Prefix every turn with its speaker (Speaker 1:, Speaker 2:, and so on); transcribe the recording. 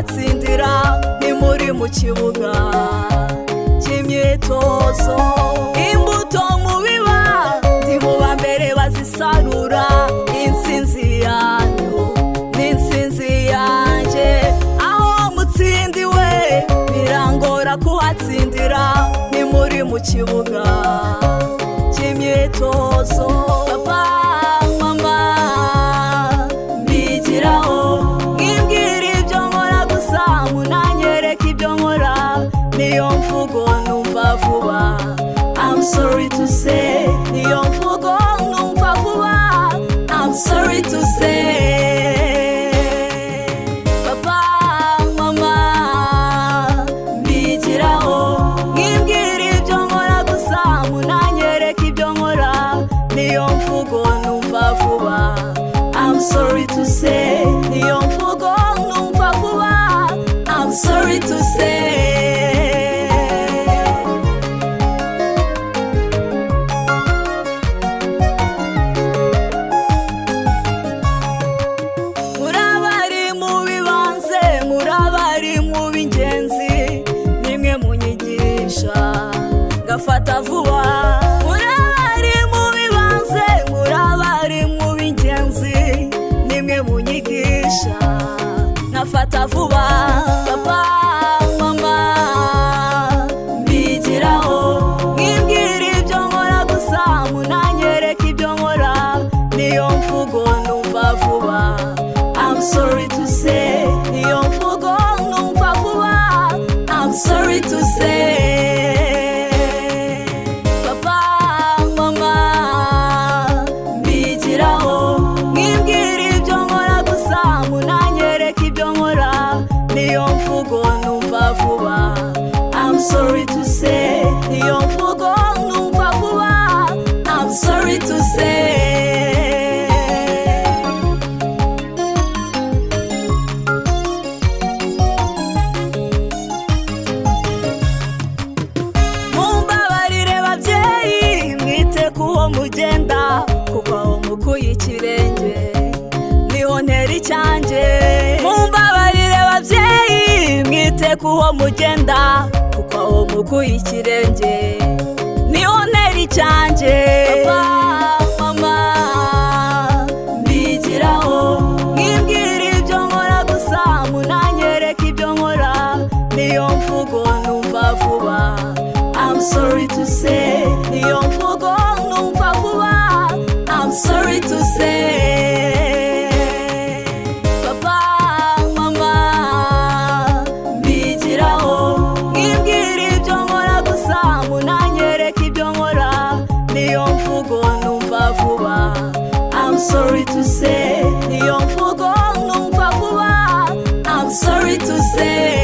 Speaker 1: kuhatsindira ni muri mu kibuga cy'imyitozo. Imbuto mubiba ndi mu ba mbere bazisarura. Intsinzi yanyu n'intsinzi yanjye, aho mutsindiwe birangora kuhatsindira ni muri mu kibuga cy'imyitozo. Papa mama mbigiraho, nkimbwira ibyo nkora gusa munanyereka ibyo nkora, niyo mvugo numva vuba. I'm sorry to say, niyo mvugo numva vuba. I'm sorry to say. Papa mama mbigiraho, nkimbwira ibyo nkora gusa munanyereka ibyo nkora, niyo mvugo numva vuba. I'm sorry to say, niyo mvugo numva vuba. I'm sorry to say. Murabari mu bibanze, murabari mu b'ingenzi, nimwe munyigisha ngafata vuba. Murabari mu bibanze, murabari mu b'ingenzi, nimwe munyigisha ngafata vuba. Papa mama mbigiraho, nkimbwira ibyo nkora gusa munanyereka ibyo nkora, niyo mvugo numva vuba. I'm sorry to say, niyo mvugo numva vuba. I'm sorry to say. Papa mama mbigiraho, nkimbwira ibyo nkora gusa munanyereka ibyo nkora, niyo mvugo numva vuba. I'm sorry to say, niyo mvugo numva vuba. I'm sorry to say. Mumbabarire babyeyi, mwite kuho mugenda, kuko aho mukuye ikirenge niho ntera icyanjye. Mumbabarire babyeyi, mwite kuho mugenda, kuko aho mukuye ikirenge niho ntera icyanjye. Papa mama mbigiraho, nkimbwira ibyo nkora gusa munanyereka ibyo nkora, niyo mvugo numva vuba. I'm sorry to say, niyo mvugo numva vuba. I'm sorry to say. Papa mama mbigiraho, nkimbwira ibyo nkora gusa munanyereka ibyo nkora, niyo mvugo numva vuba. I'm sorry to say, niyo mvugo numva vuba. I'm sorry to say.